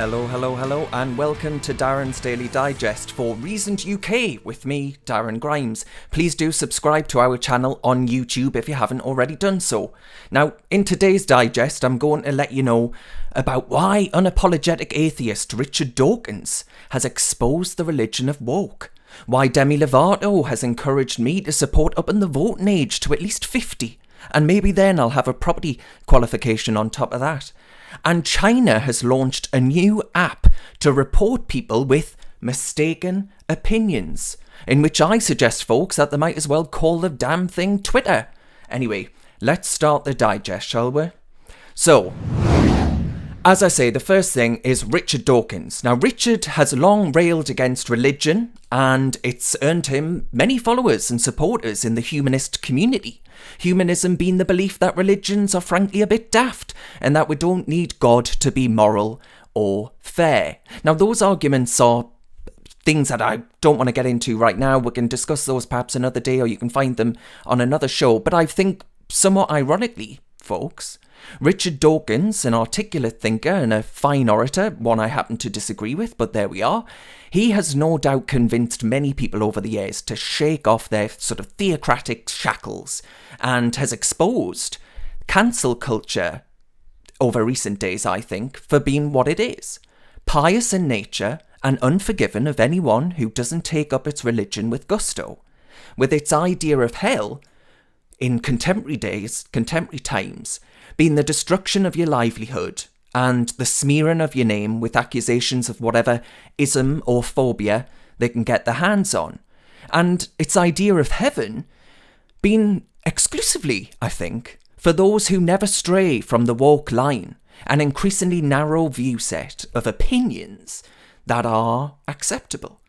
Hello, and welcome to Darren's Daily Digest for Reasoned UK with me, Darren Grimes. Please do subscribe to our channel on YouTube if you haven't already done so. Now, in today's digest, I'm going to let you know about why unapologetic atheist Richard Dawkins has exposed the religion of woke, why Demi Lovato has encouraged me to support upping the voting age to at least 50, and maybe then I'll have a property qualification on top of that. And China has launched a new app to report people with mistaken opinions, in which I suggest folks that they might as well call the damn thing Twitter. Anyway, let's start the digest, shall we? So, as I say, the first thing is Richard Dawkins. Now, Richard has long railed against religion, and it's earned him many followers and supporters in the humanist community. Humanism being the belief that religions are frankly a bit daft, and that we don't need God to be moral or fair. Now, those arguments are things that I don't want to get into right now. We can discuss those perhaps another day, or you can find them on another show. But I think, somewhat ironically, folks, Richard Dawkins, an articulate thinker and a fine orator, one I happen to disagree with, but there we are, he has no doubt convinced many people over the years to shake off their sort of theocratic shackles, and has exposed cancel culture over recent days, I think, for being what it is: pious in nature and unforgiving of anyone who doesn't take up its religion with gusto, with its idea of hell in contemporary times, being the destruction of your livelihood and the smearing of your name with accusations of whatever ism or phobia they can get their hands on. And its idea of heaven being exclusively, I think, for those who never stray from the woke line, an increasingly narrow view set of opinions that are acceptable,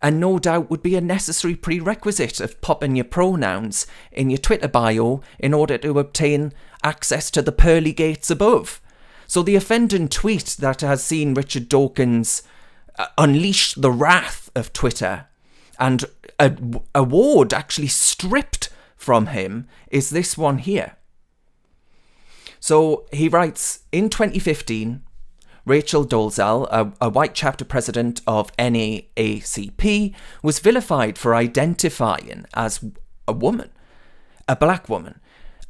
and no doubt would be a necessary prerequisite of popping your pronouns in your Twitter bio in order to obtain access to the pearly gates above. So the offending tweet that has seen Richard Dawkins unleash the wrath of Twitter and an award actually stripped from him is this one here. So he writes, in 2015, Rachel Dolezal, a white chapter president of NAACP, was vilified for identifying as a woman, a black woman.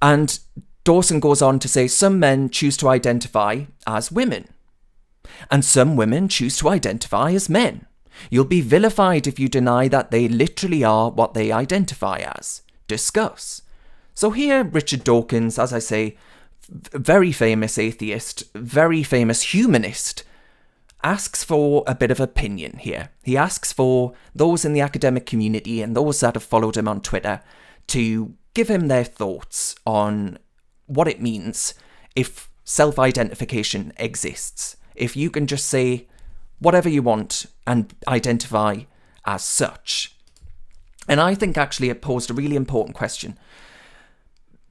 And Dawson goes on to say some men choose to identify as women, and some women choose to identify as men. You'll be vilified if you deny that they literally are what they identify as. Discuss. So here, Richard Dawkins, as I say, very famous atheist, very famous humanist, asks for a bit of opinion here. He asks for those in the academic community and those that have followed him on Twitter to give him their thoughts on what it means if self-identification exists. If you can just say whatever you want and identify as such. And I think actually it posed a really important question.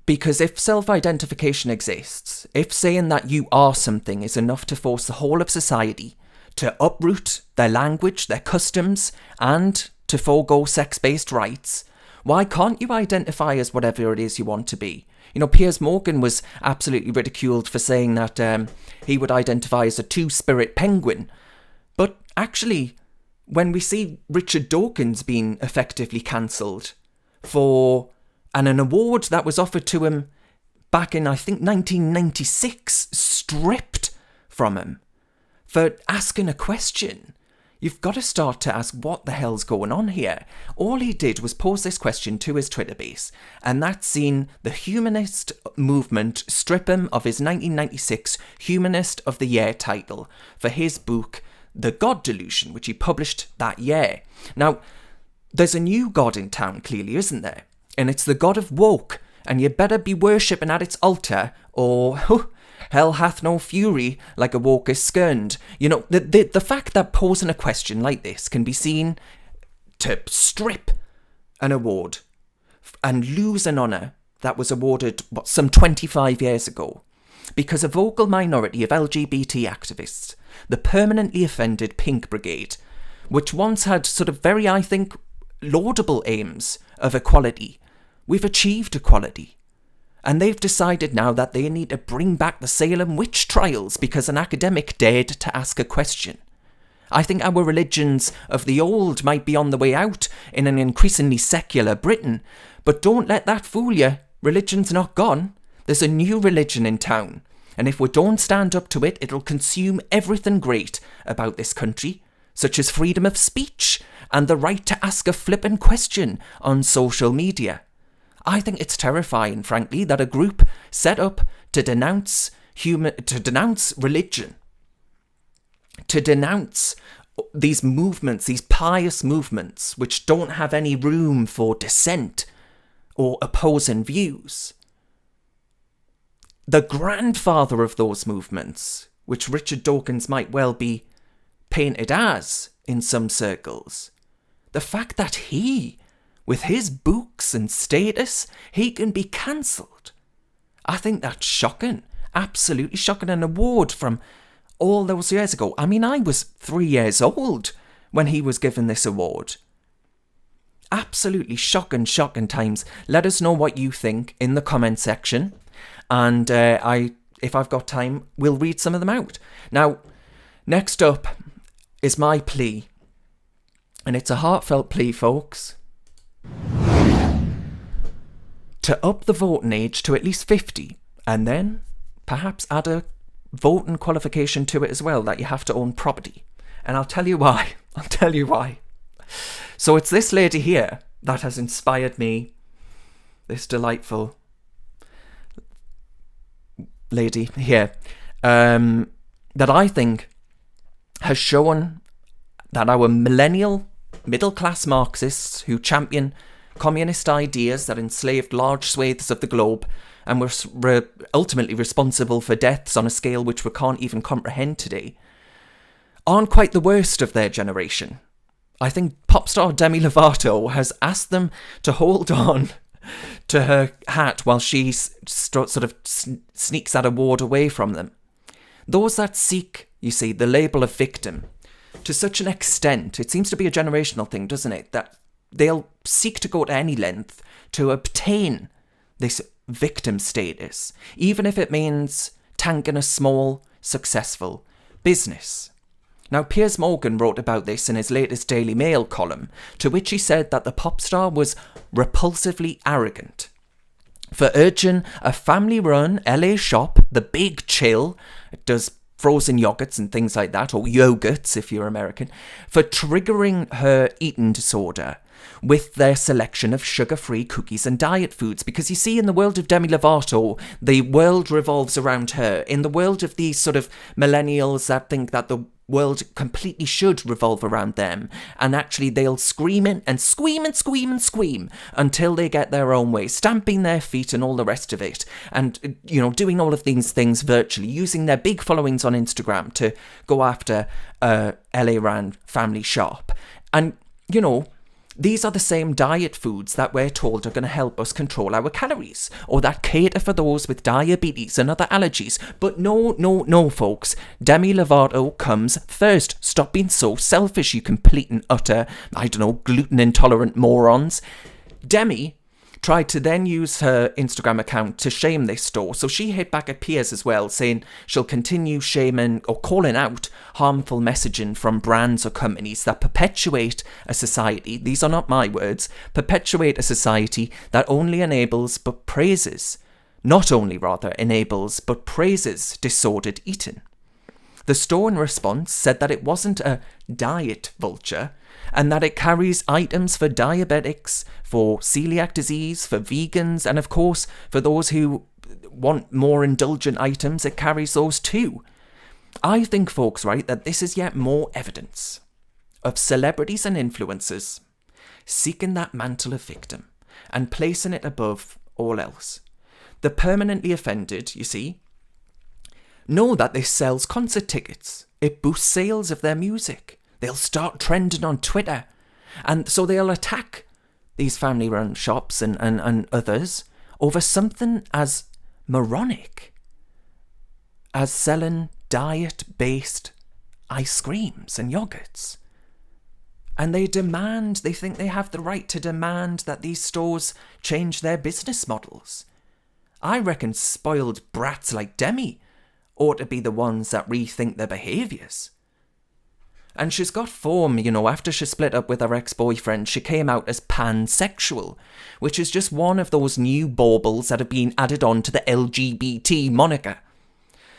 Because if self-identification exists, if saying that you are something is enough to force the whole of society to uproot their language, their customs, and to forego sex-based rights, why can't you identify as whatever it is you want to be? You know, Piers Morgan was absolutely ridiculed for saying that he would identify as a two-spirit penguin. But actually, when we see Richard Dawkins being effectively cancelled for an award that was offered to him back in, I think, 1996, stripped from him for asking a question, you've got to start to ask what the hell's going on here. All he did was pose this question to his Twitter base, and that's seen the humanist movement strip him of his 1996 Humanist of the Year title for his book, The God Delusion, which he published that year. Now, there's a new god in town, clearly, isn't there? And it's the god of woke, and you better be worshipping at its altar, or hell hath no fury like a woke is scorned. You know, the fact that posing a question like this can be seen to strip an award and lose an honour that was awarded, some 25 years ago, because a vocal minority of LGBT activists, the permanently offended Pink Brigade, which once had sort of very, I think, laudable aims of equality, we've achieved equality. And they've decided now that they need to bring back the Salem witch trials because an academic dared to ask a question. I think our religions of the old might be on the way out in an increasingly secular Britain, but don't let that fool you. Religion's not gone. There's a new religion in town, and if we don't stand up to it, it'll consume everything great about this country, such as freedom of speech and the right to ask a flippin' question on social media. I think it's terrifying, frankly, that a group set up to denounce religion, to denounce these movements, these pious movements, which don't have any room for dissent or opposing views. The grandfather of those movements, which Richard Dawkins might well be painted as in some circles, the fact that he, with his books and status, he can be cancelled. I think that's shocking. Absolutely shocking. An award from all those years ago. I mean, I was 3 years old when he was given this award. Absolutely shocking times. Let us know what you think in the comment section. And if I've got time, we'll read some of them out. Now, next up is my plea. And it's a heartfelt plea, folks. To up the voting age to at least 50, and then perhaps add a voting qualification to it as well, that you have to own property. And I'll tell you why. So it's this lady here that has inspired me, this delightful lady here, that I think has shown that our millennial middle-class Marxists who champion communist ideas that enslaved large swathes of the globe and were ultimately responsible for deaths on a scale which we can't even comprehend today, aren't quite the worst of their generation. I think pop star Demi Lovato has asked them to hold on to her hat while she sort of sneaks that award away from them. Those that seek, you see, the label of victim, to such an extent, it seems to be a generational thing, doesn't it, that they'll seek to go to any length to obtain this victim status, even if it means tanking a small, successful business. Now, Piers Morgan wrote about this in his latest Daily Mail column, to which he said that the pop star was repulsively arrogant for urging a family-run LA shop, The Big Chill, it does frozen yogurts and things like that, or yogurts if you're American, for triggering her eating disorder with their selection of sugar-free cookies and diet foods. Because you see, in the world of Demi Lovato, the world revolves around her. In the world of these sort of millennials that think that the world completely should revolve around them, and actually they'll scream and scream until they get their own way, stamping their feet and all the rest of it, and, you know, doing all of these things virtually, using their big followings on Instagram to go after a LA-ran family shop. And, you know, these are the same diet foods that we're told are going to help us control our calories, or that cater for those with diabetes and other allergies. But no, folks. Demi Lovato comes first. Stop being so selfish, you complete and utter, gluten-intolerant morons. Demi tried to then use her Instagram account to shame this store, so she hit back at Piers as well, saying she'll continue shaming or calling out harmful messaging from brands or companies that perpetuate a society, these are not my words, perpetuate a society that only enables but praises, not only rather enables but praises disordered eating. The store in response said that it wasn't a diet vulture, and that it carries items for diabetics, for celiac disease, for vegans, and of course, for those who want more indulgent items, it carries those too. I think, folks, right, that this is yet more evidence of celebrities and influencers seeking that mantle of victim and placing it above all else. The permanently offended, you see, know that this sells concert tickets. It boosts sales of their music. They'll start trending on Twitter. And so they'll attack these family-run shops and others over something as moronic as selling diet-based ice creams and yogurts. And they think they have the right to demand that these stores change their business models. I reckon spoiled brats like Demi ought to be the ones that rethink their behaviours. And she's got form, after she split up with her ex-boyfriend, she came out as pansexual, which is just one of those new baubles that have been added on to the LGBT moniker.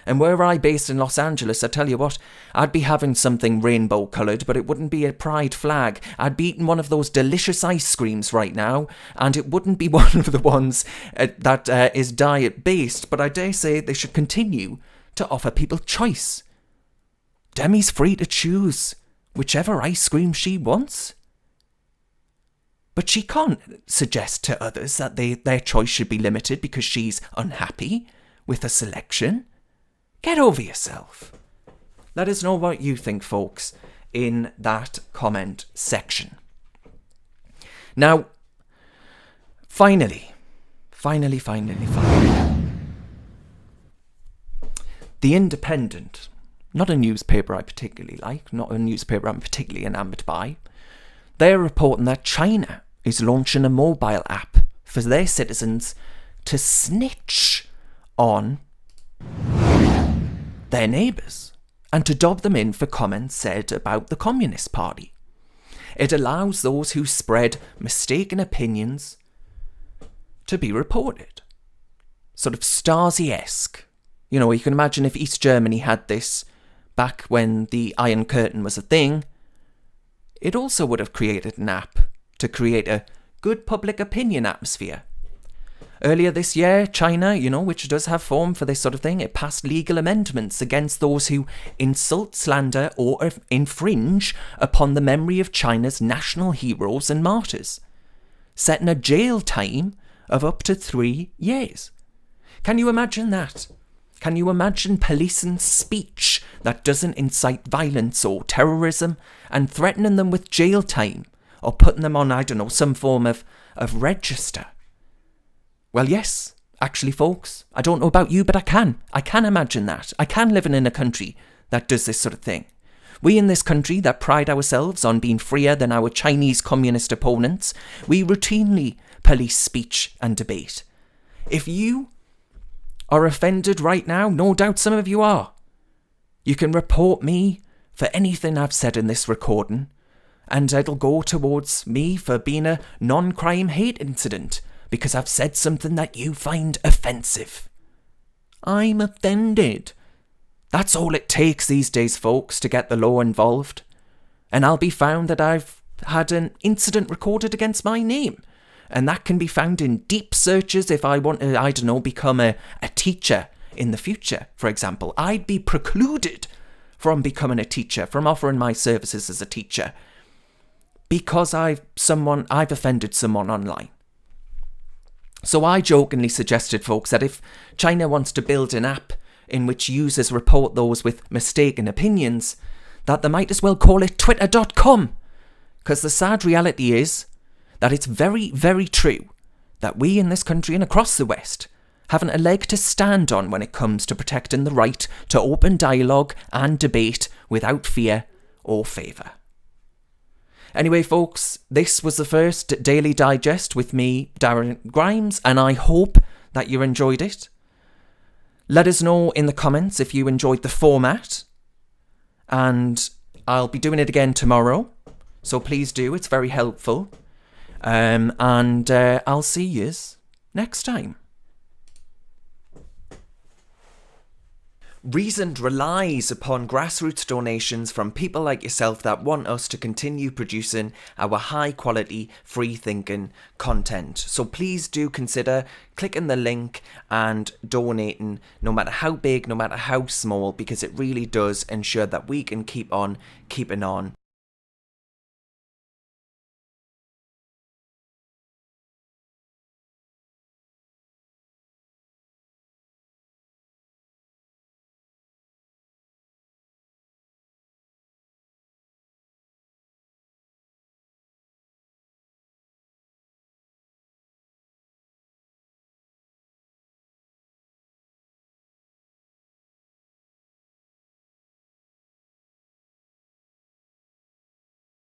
And were I based in Los Angeles, I tell you what, I'd be having something rainbow-coloured, but it wouldn't be a pride flag. I'd be eating one of those delicious ice creams right now, and it wouldn't be one of the ones that is diet-based, but I dare say they should continue to offer people choice. Demi's free to choose whichever ice cream she wants. But she can't suggest to others that their choice should be limited because she's unhappy with a selection. Get over yourself. Let us know what you think, folks, in that comment section. Now, finally. The Independent. Not a newspaper I particularly like, not a newspaper I'm particularly enamoured by. They're reporting that China is launching a mobile app for their citizens to snitch on their neighbours and to dob them in for comments said about the Communist Party. It allows those who spread mistaken opinions to be reported. Sort of Stasi-esque. You can imagine if East Germany had this back when the Iron Curtain was a thing, it also would have created an app to create a good public opinion atmosphere. Earlier this year, China, which does have form for this sort of thing, it passed legal amendments against those who insult, slander, or infringe upon the memory of China's national heroes and martyrs, setting a jail time of up to 3 years. Can you imagine that? Can you imagine policing speech that doesn't incite violence or terrorism and threatening them with jail time or putting them on, some form of register? Well, yes, actually, folks, I don't know about you, but I can. I can imagine that. I can live in a country that does this sort of thing. We in this country that pride ourselves on being freer than our Chinese communist opponents, we routinely police speech and debate. If you are offended right now, no doubt some of you are, you can report me for anything I've said in this recording, and it'll go towards me for being a non-crime hate incident because I've said something that you find offensive. I'm offended. That's all it takes these days, folks, to get the law involved. And I'll be found that I've had an incident recorded against my name. And that can be found in deep searches if I want to, become a teacher in the future, for example. I'd be precluded from becoming a teacher, from offering my services as a teacher, because I've offended someone online. So I jokingly suggested, folks, that if China wants to build an app in which users report those with mistaken opinions, that they might as well call it twitter.com. Because the sad reality is that it's very, very true that we in this country and across the West haven't a leg to stand on when it comes to protecting the right to open dialogue and debate without fear or favour. Anyway, folks, this was the first Daily Digest with me, Darren Grimes, and I hope that you enjoyed it. Let us know in the comments if you enjoyed the format, and I'll be doing it again tomorrow, so please do, it's very helpful. And I'll see yous next time. Reasoned relies upon grassroots donations from people like yourself that want us to continue producing our high quality, free thinking content. So please do consider clicking the link and donating, no matter how big, no matter how small, because it really does ensure that we can keep on keeping on.